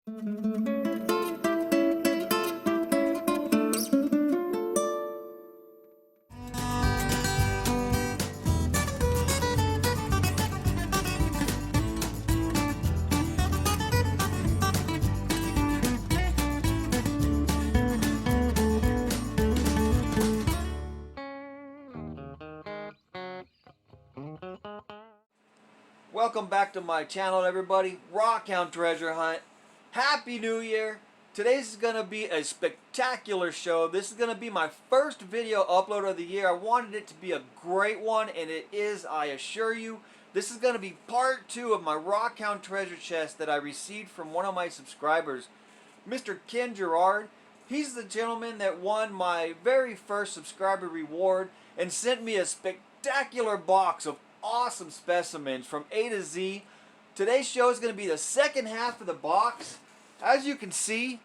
Welcome back to my channel, everybody. Rockhound Treasure Hunt. Happy New Year. Today's is going to be a spectacular show. This is going to be my first video upload of the year. I wanted it to be a great one, and it is, I assure you. This is going to be part 2 of my Rockhound treasure chest that I received from one of my subscribers, Mr. Ken Gerard. He's the gentleman that won my very first subscriber reward and sent me a spectacular box of awesome specimens from A to Z. Today's show is going to be the second half of the box. As you can see,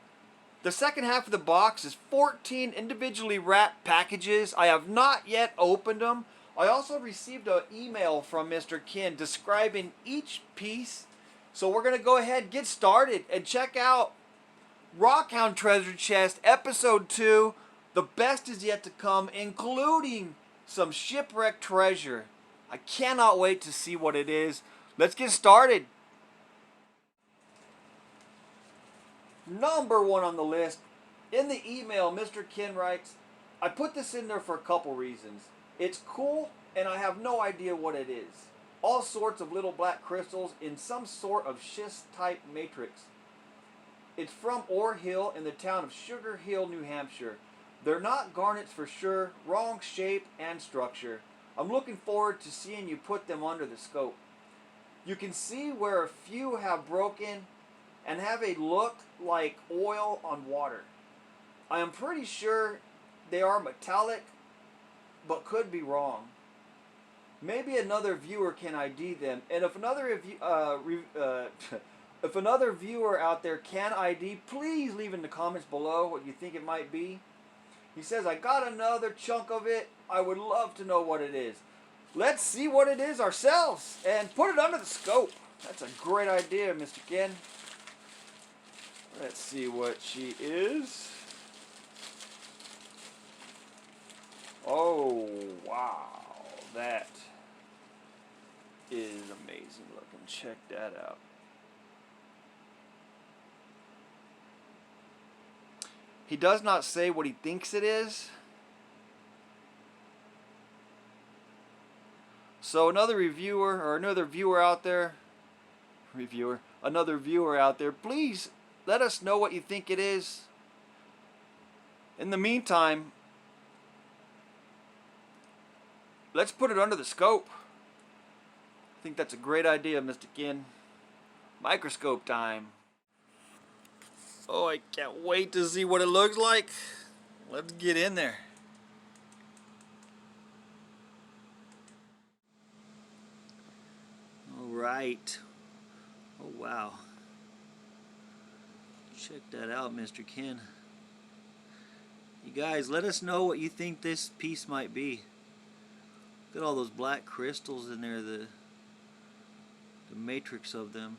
the second half of the box is 14 individually wrapped packages. I have not yet opened them. I also received an email from Mr. Ken describing each piece. So we're going to go ahead and get started and check out Rockhound Treasure Chest Episode 2. The best is yet to come, including some shipwreck treasure. I cannot wait to see what it is. Let's get started. Number 1 on the list. In the email, Mr. Ken writes, I put this in there for a couple reasons. It's cool, and I have no idea what it is. All sorts of little black crystals in some sort of schist-type matrix. It's from Ore Hill in the town of Sugar Hill, New Hampshire. They're not garnets for sure, wrong shape and structure. I'm looking forward to seeing you put them under the scope. You can see where a few have broken and have a look like oil on water. I am pretty sure they are metallic, but could be wrong. Maybe another viewer can ID them, and if another viewer out there can ID, please leave in the comments below what you think it might be. He says, I got another chunk of it. I would love to know what it is. Let's see what it is ourselves and put it under the scope. That's a great idea, Mr. Ken. Let's see what she is. Oh, wow. That is amazing looking. Check that out. He does not say what he thinks it is. So another reviewer or another viewer out there, another viewer out there, please let us know what you think it is. In the meantime, let's put it under the scope. I think that's a great idea, Mr. Ken. Microscope time. Oh, I can't wait to see what it looks like. Let's get in there. All right. Oh, wow. Check that out, Mr. Ken. You guys, let us know what you think this piece might be. Look at all those black crystals in there, the matrix of them.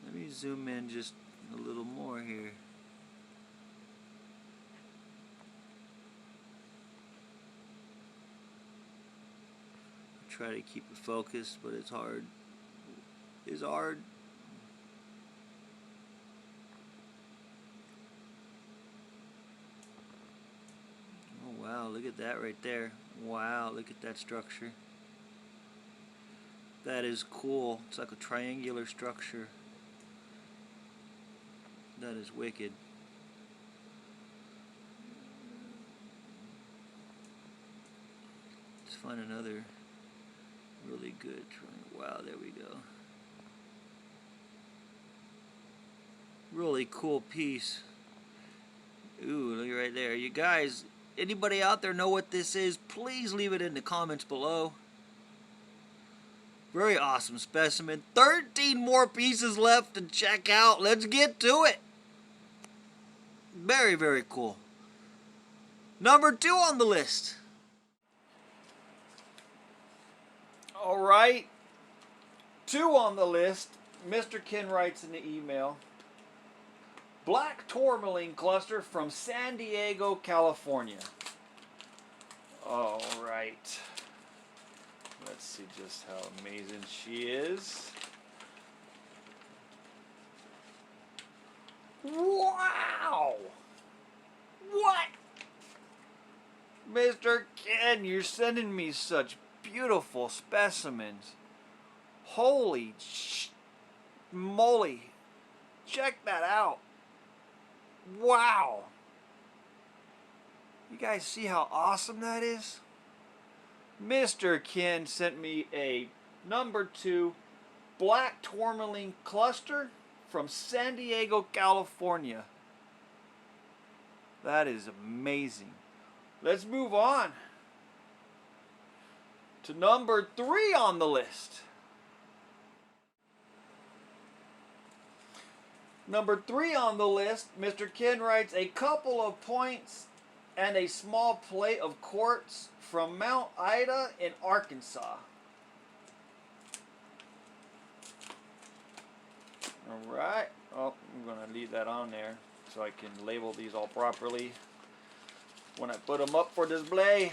Let me zoom in just a little more here. Try to keep it focused, but it's hard. It's hard. Oh wow, look at that right there. Wow, look at that structure. That is cool. It's like a triangular structure. That is wicked. Let's find another really good triangle. Wow, there we go. Really cool piece. Ooh, look right there. You guys, anybody out there know what this is? Please leave it in the comments below. Very awesome specimen. 13 more pieces left to check out. Let's get to it. Very, very cool. Number 2 on the list. Alright. 2 on the list, Mr. Ken writes in the email, black tourmaline cluster from San Diego, California. All right. Let's see just how amazing she is. Wow! What? Mr. Ken, you're sending me such beautiful specimens. Holy moly. Check that out. Wow. You guys see how awesome that is? Mr. Ken sent me a number 2 black tourmaline cluster from San Diego, California. That is amazing. Let's move on to number 3 on the list. Number 3 on the list, Mr. Ken writes, a couple of points and a small plate of quartz from Mount Ida in Arkansas. Alright, oh, I'm going to leave that on there so I can label these all properly when I put them up for display.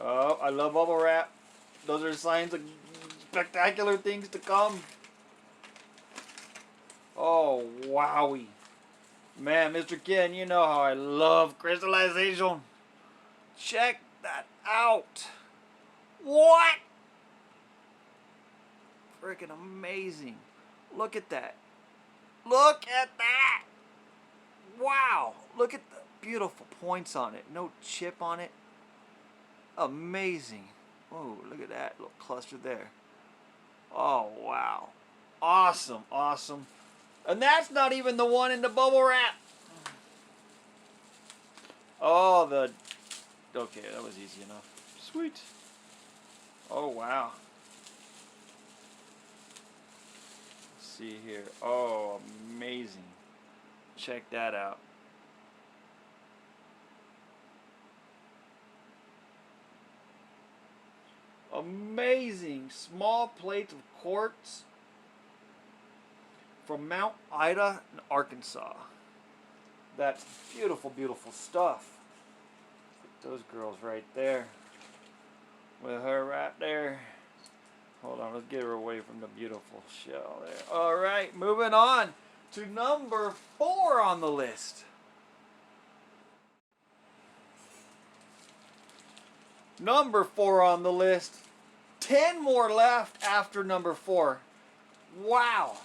Oh, I love bubble wrap. Those are signs of spectacular things to come. Oh, wowie. Man, Mr. Ken, you know how I love crystallization. Check that out. What? Freaking amazing. Look at that. Look at that. Wow. Look at the beautiful points on it. No chip on it. Amazing. Oh, look at that little cluster there. Oh, wow. Awesome, awesome. And that's not even the one in the bubble wrap. Oh, okay, that was easy enough. Sweet. Oh, wow. Let's see here. Oh, amazing. Check that out. Amazing. Small plates of quartz from Mount Ida in Arkansas. That's beautiful, beautiful stuff. Those girls right there. With her right there. Hold on, let's get her away from the beautiful shell there. Alright, moving on to number 4 on the list. Number 4 on the list. 10 more left after number 4. Wow.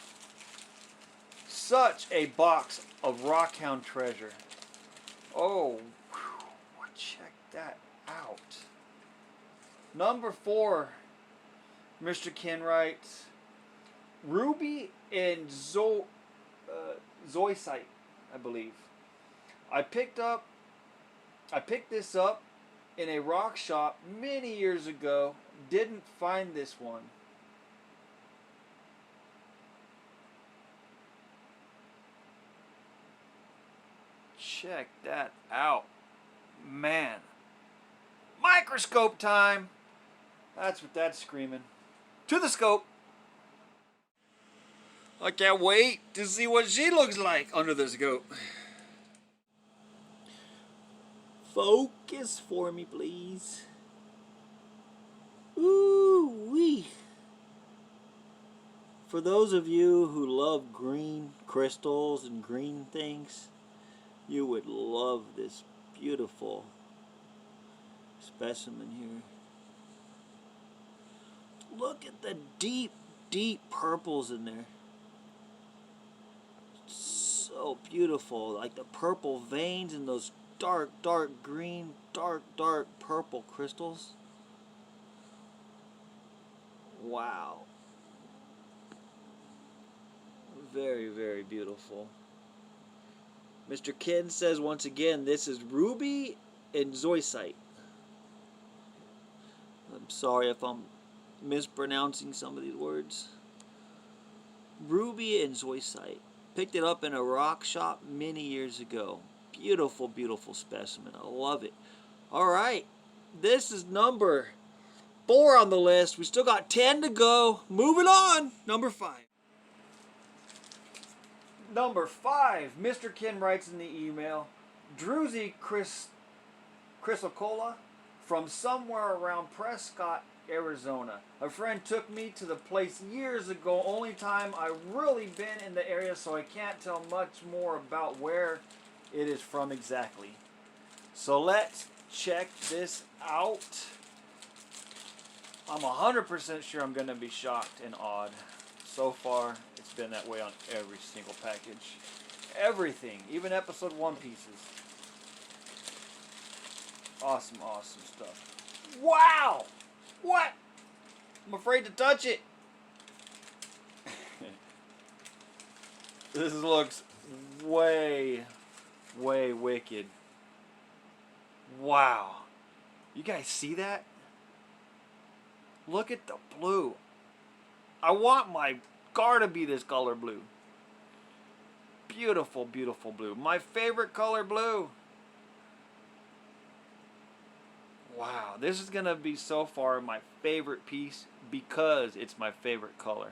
Such a box of Rockhound treasure. Oh, whew, check that out. Number 4, Mr. Ken writes, ruby and zoysite, I believe. I picked this up in a rock shop many years ago. Didn't find this one. Check that out. Man. Microscope time. That's what that's screaming. To the scope. I can't wait to see what she looks like under the scope. Focus for me, please. Ooh-wee. For those of you who love green crystals and green things, you would love this beautiful specimen here. Look at the deep, deep purples in there. So beautiful, like the purple veins in those dark, dark green, dark, dark purple crystals. Wow. Very, very beautiful. Mr. Ken says once again, this is ruby and zoysite. I'm sorry if I'm mispronouncing some of these words. Ruby and zoysite. Picked it up in a rock shop many years ago. Beautiful, beautiful specimen. I love it. Alright. This is number 4 on the list. We still got 10 to go. Moving on. Number 5. Number 5. Mr. Ken writes in the email, Druzy chrysocolla from somewhere around Prescott, Arizona. A friend took me to the place years ago. Only time I really been in the area, so I can't tell much more about where it is from exactly. So let's check this out. I'm 100% sure I'm going to be shocked and awed. So far, it's been that way on every single package. Everything, even episode 1 pieces. Awesome, awesome stuff. Wow! What? I'm afraid to touch it. This looks way, way wicked. Wow. You guys see that? Look at the blue. I want my car to be this color blue. Beautiful, beautiful blue. My favorite color blue. Wow, this is going to be so far my favorite piece because it's my favorite color.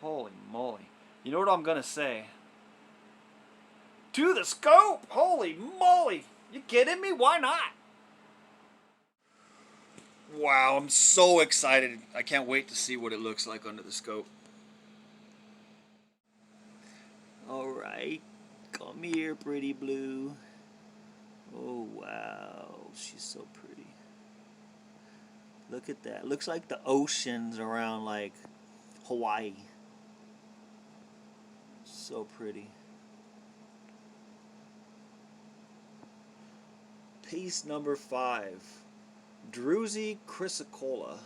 Holy moly. You know what I'm going to say? To the scope! Holy moly! You kidding me? Why not? Wow, I'm so excited. I can't wait to see what it looks like under the scope. Alright, come here, pretty blue. Oh, wow, she's so pretty. Look at that. Looks like the oceans around, like, Hawaii. So pretty. Piece number 5. Druzy chrysocolla.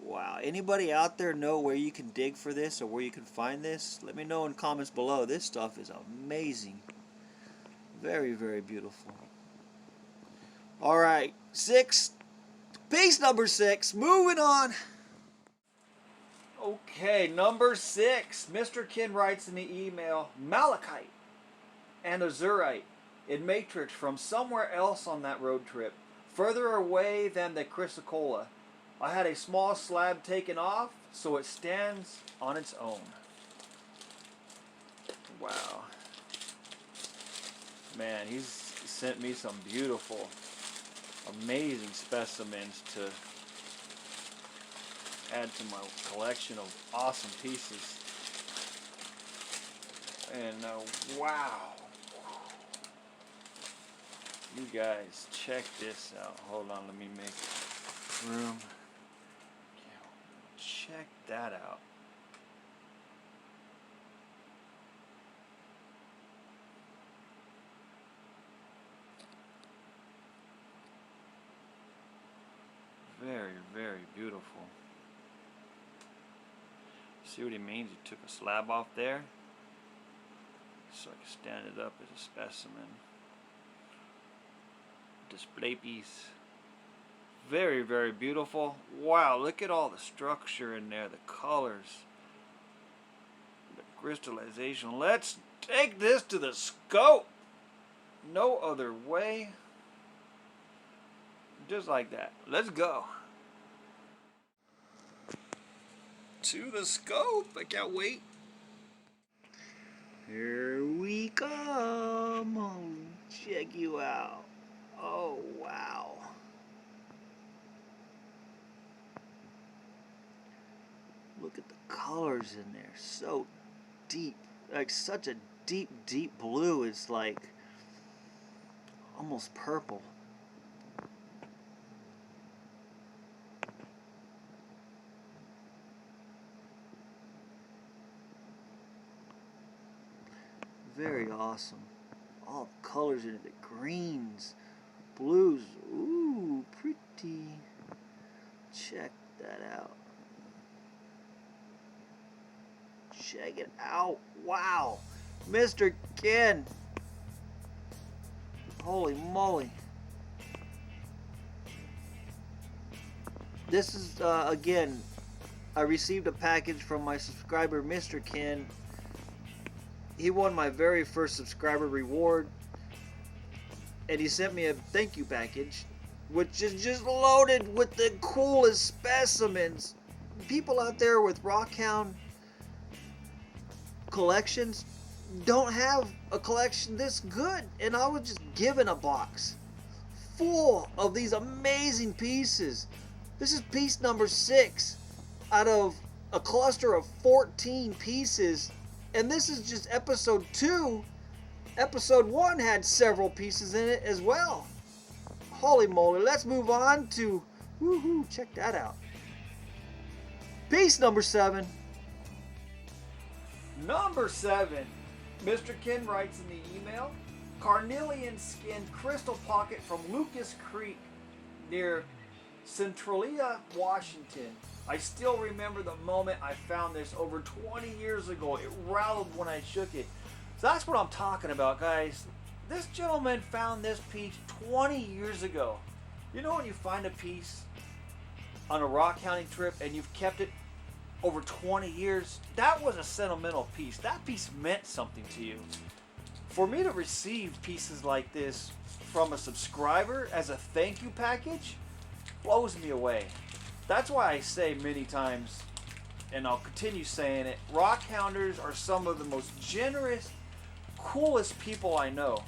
Wow. Anybody out there know where you can dig for this or where you can find this? Let me know in comments below. This stuff is amazing. Very, very beautiful. Alright. 6. Piece number 6. Moving on. Okay, number 6. Mr. Ken writes in the email, Malachite and azurite in matrix from somewhere else on that road trip, further away than the chrysocolla. I had a small slab taken off, so it stands on its own. Wow. Man, he's sent me some beautiful, amazing specimens to add to my collection of awesome pieces. And wow. You guys, check this out. Hold on, let me make room. Check that out. Very, very beautiful. See what he means? He took a slab off there so I can stand it up as a specimen. Display piece. Very, very beautiful. Wow, look at all the structure in there, the colors, the crystallization. Let's take this to the scope. No other way. Just like that. Let's go. To the scope. I can't wait. Here we come. Oh, check you out. Oh, wow. Look at the colors in there. So deep. Like such a deep, deep blue. It's like almost purple. Very awesome. All the colors in it. The greens. Blues, ooh, pretty. Check that out. Check it out. Wow. Mr. Ken. Holy moly. This is, again, I received a package from my subscriber, Mr. Ken. He won my very first subscriber reward. and he sent me a thank you package, which is just loaded with the coolest specimens. People out there with Rockhound collections don't have a collection this good, and I was just given a box full of these amazing pieces. This is piece number 6 out of a cluster of 14 pieces, and this is just episode 2. Episode 1 had several pieces in it as well. Holy moly, let's move on to, woohoo, check that out. Piece number 7. Number 7, Mr. Ken writes in the email, Carnelian skinned crystal pocket from Lucas Creek near Centralia, Washington. I still remember the moment I found this over 20 years ago. It rattled when I shook it. So that's what I'm talking about, guys. This gentleman found this piece 20 years ago. You know when you find a piece on a rock hunting trip and you've kept it over 20 years? That was a sentimental piece. That piece meant something to you. For me to receive pieces like this from a subscriber as a thank you package blows me away. That's why I say many times, and I'll continue saying it, rockhounders are some of the most generous, coolest people I know.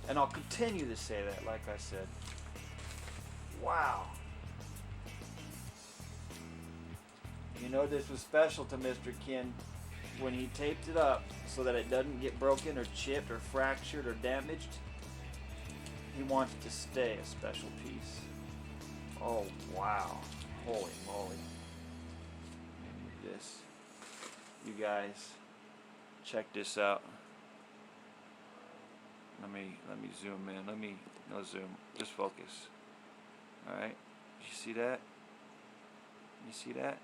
And I'll continue to say that, like I said. Wow. You know this was special to Mr. Ken when he taped it up so that it doesn't get broken or chipped or fractured or damaged. He wants it to stay a special piece. Oh wow. Holy moly. This. You guys, check this out. Let me zoom in. No zoom. Just focus. Alright. You see that? You see that?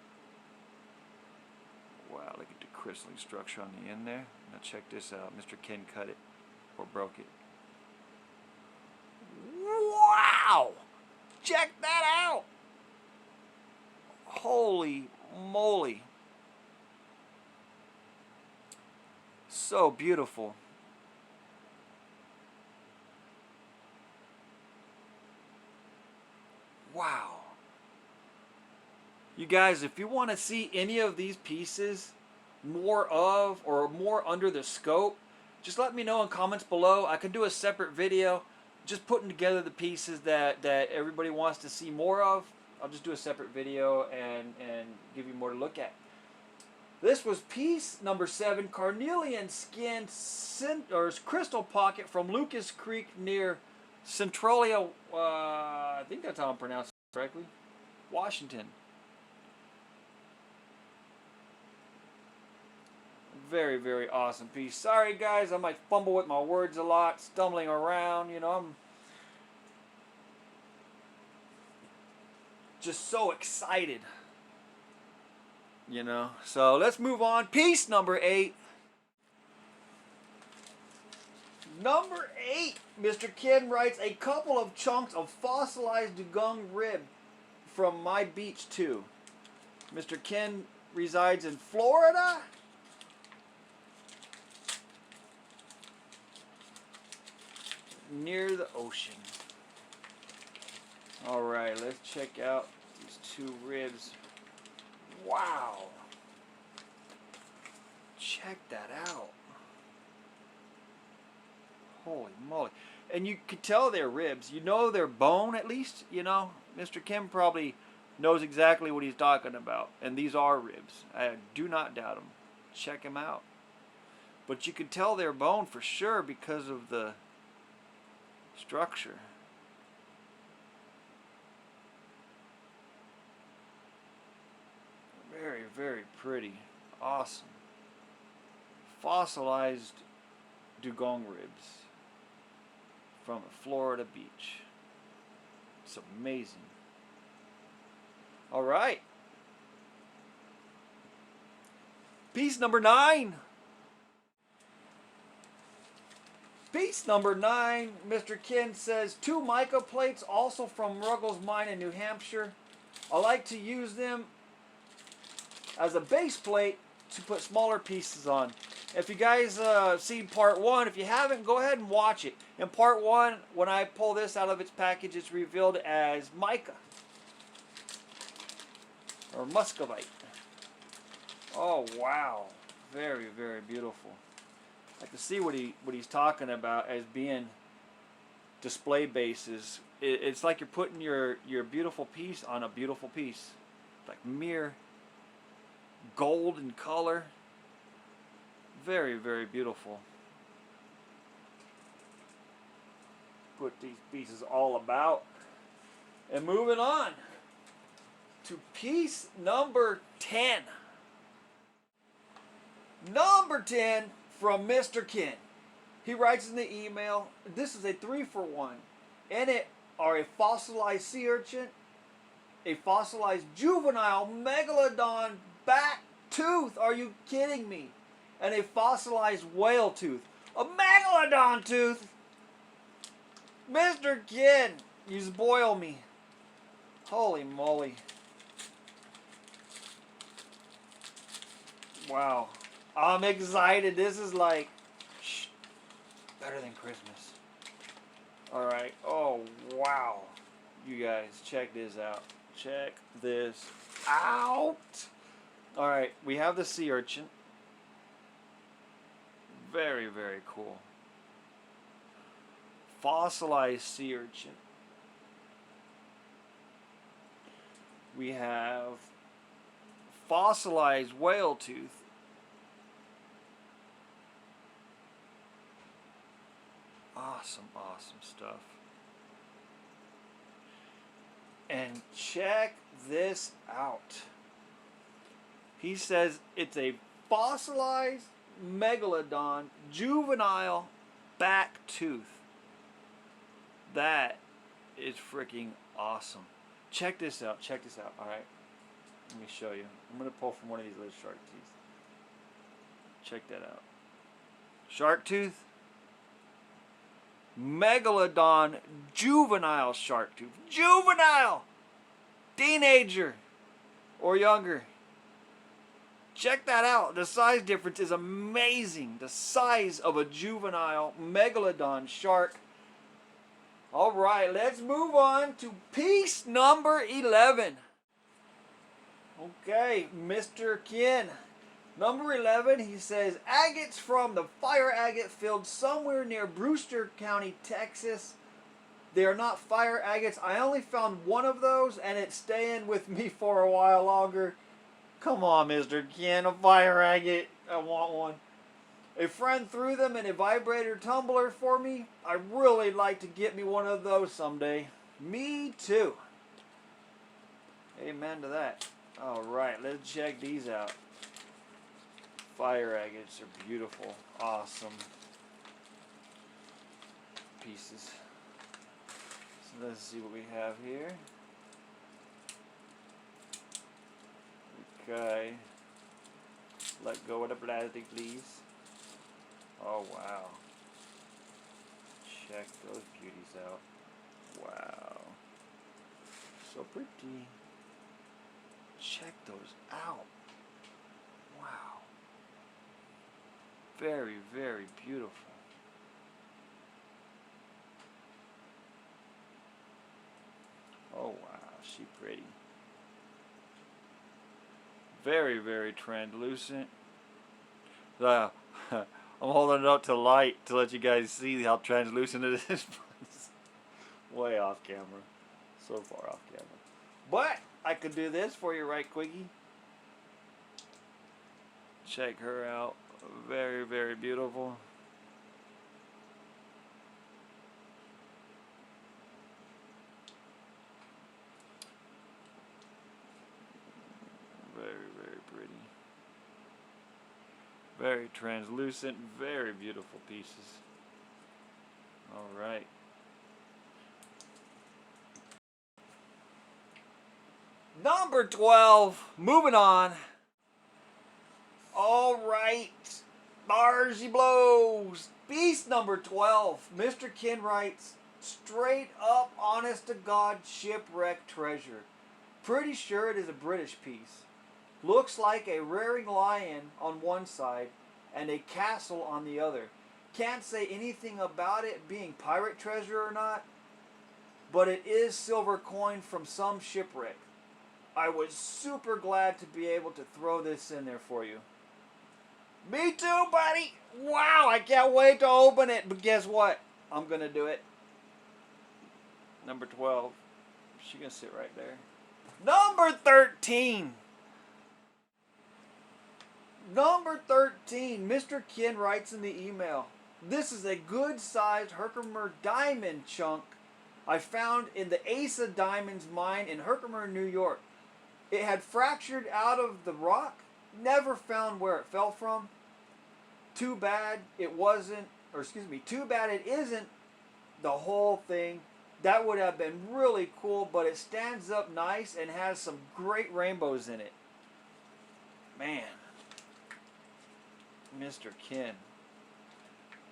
Wow, look at the crystalline structure on the end there. Now check this out. Mr. Ken cut it or broke it. Wow! Check that out! Holy moly. So beautiful. Wow. You guys, if you want to see any of these pieces, more of or more under the scope, just let me know in comments below. I can do a separate video just putting together the pieces that everybody wants to see more of. I'll just do a separate video and give you more to look at. This was piece number 7, Carnelian skinned crystal pocket from Lucas Creek near Centralia, I think that's how I'm pronouncing it correctly, Washington. Very, very awesome piece. Sorry guys, I might fumble with my words a lot, stumbling around, you know, I'm just so excited, you know. So let's move on. Piece number 8. Number 8, Mr. Ken writes, a couple of chunks of fossilized dugong rib from my beach too. Mr. Ken resides in Florida. Near the ocean. Alright, let's check out these 2 ribs. Wow. Check that out. Holy moly. And you could tell they're ribs. You know they're bone at least, you know. Mr. Kim probably knows exactly what he's talking about. And these are ribs. I do not doubt them. Check them out. But you could tell they're bone for sure because of the structure. Very, very pretty. Awesome. Fossilized dugong ribs from a Florida beach. It's amazing. Alright. Piece number 9. Piece number 9, Mr. Ken says, 2 mica plates, also from Ruggles Mine in New Hampshire. I like to use them as a base plate to put smaller pieces on. If you guys seen part 1, if you haven't, go ahead and watch it. In part 1, when I pull this out of its package, it's revealed as mica. Or muscovite. Oh, wow. Very, very beautiful. I can see what he's talking about as being display bases. It's like you're putting your beautiful piece on a beautiful piece. Like mere gold in color. Very, very beautiful. What these pieces all about. And moving on to piece number 10. Number 10 from Mr. Ken. He writes in the email, this is a 3-for-1. In it are a fossilized sea urchin, a fossilized juvenile megalodon back tooth. Are you kidding me? And a fossilized whale tooth. A megalodon tooth? Mr. Ken, you spoil me. Holy moly. Wow. I'm excited. This is like better than Christmas. Alright. Oh, wow. You guys, check this out. Check this out. Alright, we have the sea urchin. Very, very cool. Fossilized sea urchin. We have fossilized whale tooth. Awesome, awesome stuff. And check this out. He says it's a fossilized megalodon juvenile back tooth. That is freaking awesome. Check this out. Check this out. All right. Let me show you. I'm going to pull from one of these little shark teeth. Check that out. Shark tooth. Megalodon juvenile shark tooth. Juvenile! Teenager or younger. Check that out. The size difference is amazing. The size of a juvenile megalodon shark. Alright, let's move on to piece number 11. Okay, Mr. Ken. Number 11, he says, agates from the fire agate field somewhere near Brewster County, Texas. They are not fire agates. I only found one of those, and it's staying with me for a while longer. Come on, Mr. Ken, a fire agate. I want one. A friend threw them in a vibrator tumbler for me. I'd really like to get me one of those someday. Me too. Amen to that. Alright, let's check these out. Fire agates are beautiful, awesome pieces. So let's see what we have here. Okay. Let go of the plastic, please. Oh, wow. Check those beauties out. Wow. So pretty. Check those out. Wow. Very, very beautiful. Oh, wow. She pretty. Very, very translucent. I'm holding it up to light to let you guys see how translucent it is. Way off camera. So far off camera. But I could do this for you right quickie. Check her out. Very, very beautiful. Very, very pretty. Very translucent, very beautiful pieces. All right. Number 12, moving on. All right, bars he blows. Piece number 12. Mr. Ken writes, straight up, honest to God, shipwreck treasure. Pretty sure it is a British piece. Looks like a rearing lion on one side and a castle on the other. Can't say anything about it being pirate treasure or not, but it is silver coin from some shipwreck. I was super glad to be able to throw this in there for you. Me too, buddy! Wow, I can't wait to open it, but guess what? I'm going to do it. Number 12. She's going to sit right there. Number 13. Number 13. Mr. Ken writes in the email, this is a good-sized Herkimer diamond chunk I found in the Ace of Diamonds mine in Herkimer, New York. It had fractured out of the rock. Never found where it fell from. Too bad it wasn't, or excuse me, too bad it isn't the whole thing. That would have been really cool, but it stands up nice and has some great rainbows in it. Man. Mr. Ken.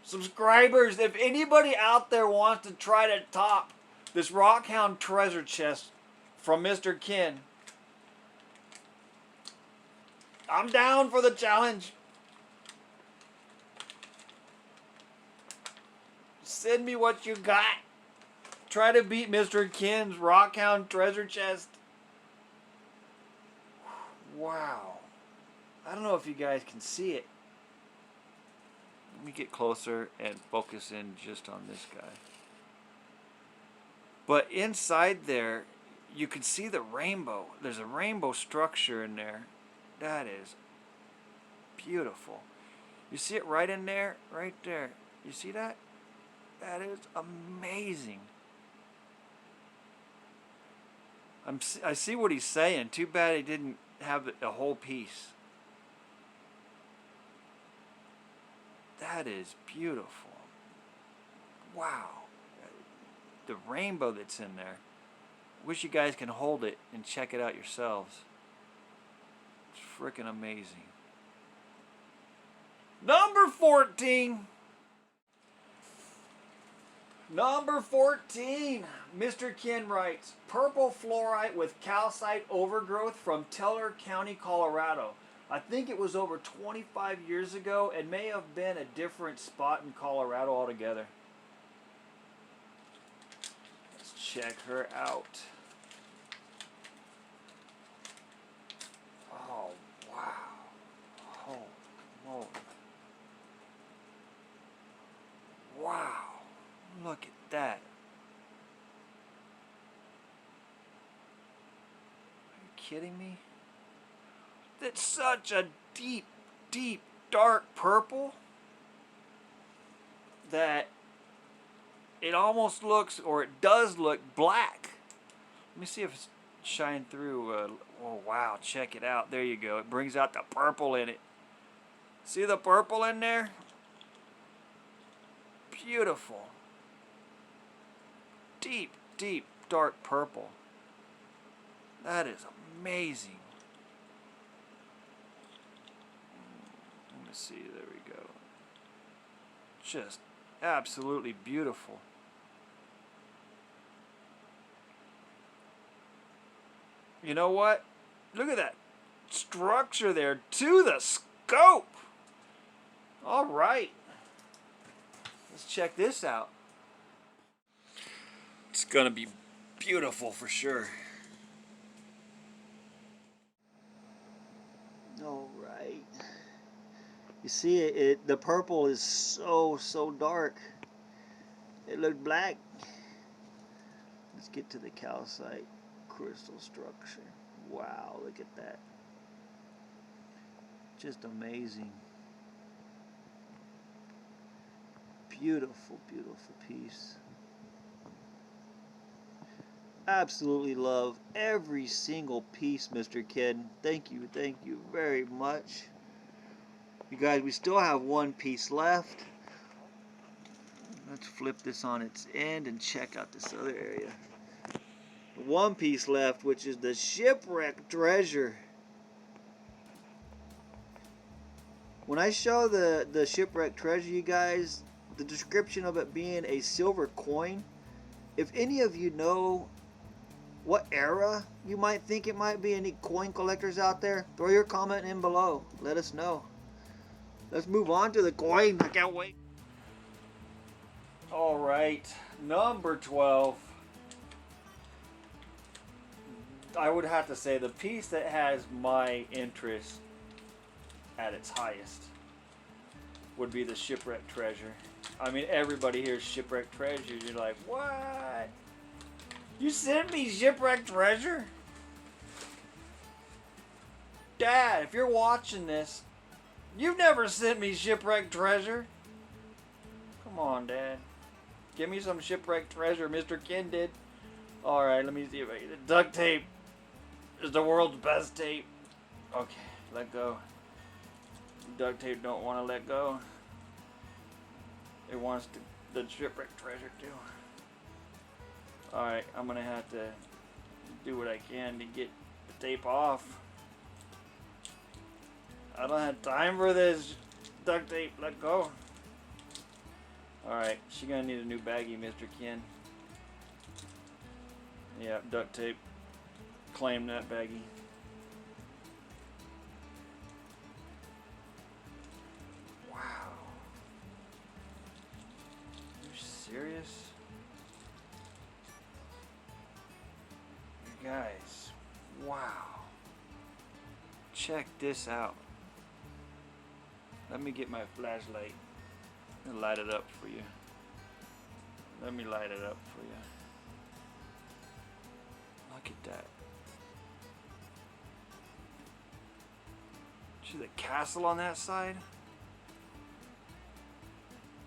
Subscribers, if anybody out there wants to try to top this Rockhound treasure chest from Mr. Ken, I'm down for the challenge. Send me what you got. Try to beat Mr. Ken's Rockhound treasure chest. Wow. I don't know if you guys can see it. Let me get closer and focus in just on this guy. But inside there, you can see the rainbow. There's a rainbow structure in there. That is beautiful. You see it right in there? Right there. You see that? That is amazing. I see what he's saying. Too bad he didn't have a whole piece. That is beautiful. Wow. The rainbow that's in there. Wish you guys can hold it and check it out yourselves. It's freaking amazing. Number 14. Number 14. Mr. Ken writes, purple fluorite with calcite overgrowth from Teller County, Colorado. I think it was over 25 years ago and may have been a different spot in Colorado altogether. Let's check her out. Oh, wow. Oh, moly. Wow. Look at that. Are you kidding me? That's such a deep, deep, dark purple that it almost looks, or it does look, black. Let me see if it's shine through. Oh, wow, check it out. There you go. It brings out the purple in it. See the purple in there? Beautiful. Deep, deep, dark purple. That is amazing. Let me see, there we go. Just absolutely beautiful. You know what? Look at that structure there to the scope. All right. Let's check this out. It's gonna be beautiful for sure. All right. You see it, the purple is so dark. It looked black. Let's get to the calcite crystal structure. Wow, look at that. Just amazing. Beautiful, beautiful piece. Absolutely love every single piece, Mr. Ken. Thank you very much. You guys, we still have one piece left. Let's flip this on its end and check out this other area. One piece left, which is the Shipwreck treasure. When I show the Shipwreck treasure, you guys, the description of it being a silver coin, if any of you know what era you might think it might be, any coin collectors out there, throw your comment in below. Let us know. Let's move on to the coin. I can't wait. All right, number 12. I would have to say the piece that has my interest at its highest would be the Shipwreck treasure. I mean, everybody hears Shipwreck treasure. You're like, what? You sent me Shipwreck treasure? Dad, if you're watching this, you've never sent me Shipwreck treasure. Come on, Dad. Give me some Shipwreck treasure. Mr. Ken did. Alright, let me see if I get it. Duct tape is the world's best tape. Okay, let go. Duct tape don't want to let go. It wants the Shipwreck treasure too. Alright, I'm gonna have to do what I can to get the tape off. I don't have time for this duct tape. Let go. Alright, she's gonna need a new baggie, Mr. Ken. Yeah, duct tape. Claim that baggie. Wow. You serious? You guys, wow. Check this out. Let me get my flashlight and light it up for you. Let me light it up for you. Look at that. See the castle on that side?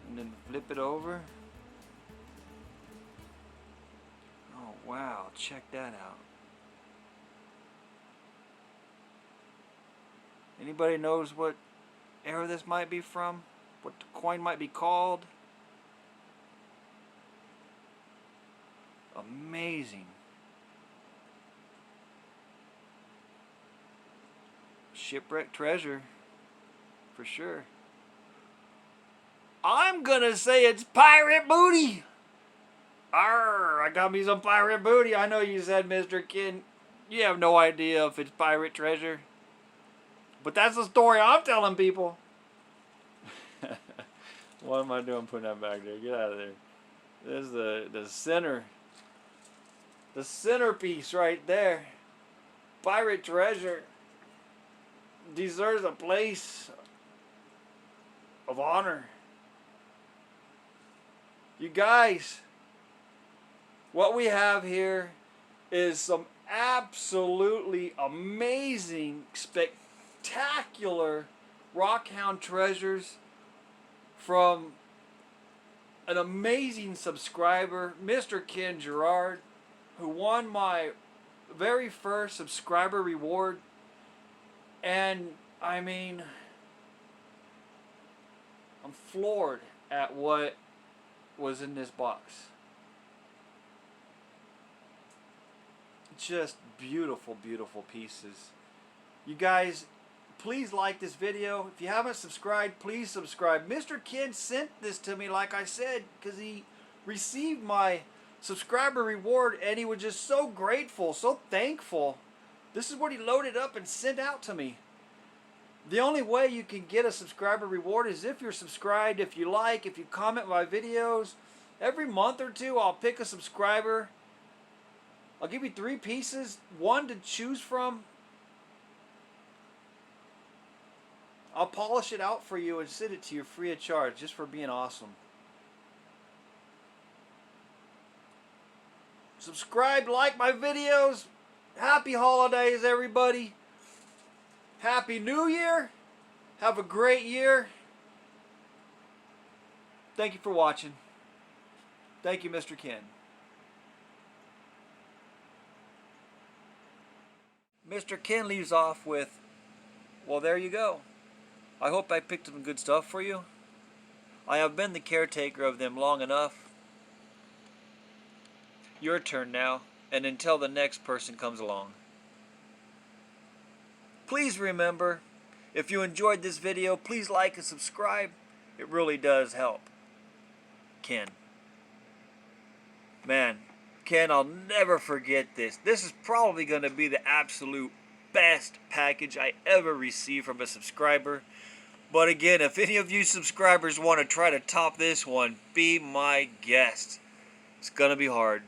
And then flip it over. Oh wow, check that out. Anybody knows what era this might be from? What the coin might be called? Amazing. Shipwreck treasure, for sure. I'm gonna say it's pirate booty. Arr, I got me some pirate booty. I know you said, Mr. Ken, you have no idea if it's pirate treasure. But that's the story I'm telling people. What am I doing putting that back there? Get out of there. This is the center. The centerpiece right there. Pirate treasure deserves a place of honor. You guys, what we have here is some absolutely amazing, spectacular Rockhound treasures from an amazing subscriber, Mr. Ken Gerard, who won my very first subscriber reward. And I mean, I'm floored at what was in this box. Just beautiful, beautiful pieces. You guys, please like this video. If you haven't subscribed, please subscribe. Mr. Ken sent this to me, like I said, because he received my subscriber reward and he was just so grateful, so thankful. This is what he loaded up and sent out to me. The only way you can get a subscriber reward is if you're subscribed, if you like, if you comment my videos. Every month or two, I'll pick a subscriber. I'll give you 3 pieces, 1 to choose from. I'll polish it out for you and send it to you free of charge, just for being awesome. Subscribe, like my videos. Happy holidays, everybody. Happy New Year. Have a great year. Thank you for watching. Thank you, Mr. Ken. Mr. Ken leaves off with, well, there you go. I hope I picked some good stuff for you. I have been the caretaker of them long enough. Your turn now, and until the next person comes along. Please remember, if you enjoyed this video, please like and subscribe. It really does help. Ken. Man, Ken, I'll never forget this. This is probably going to be the absolute best package I ever received from a subscriber. But again, if any of you subscribers want to try to top this one, be my guest. It's gonna be hard.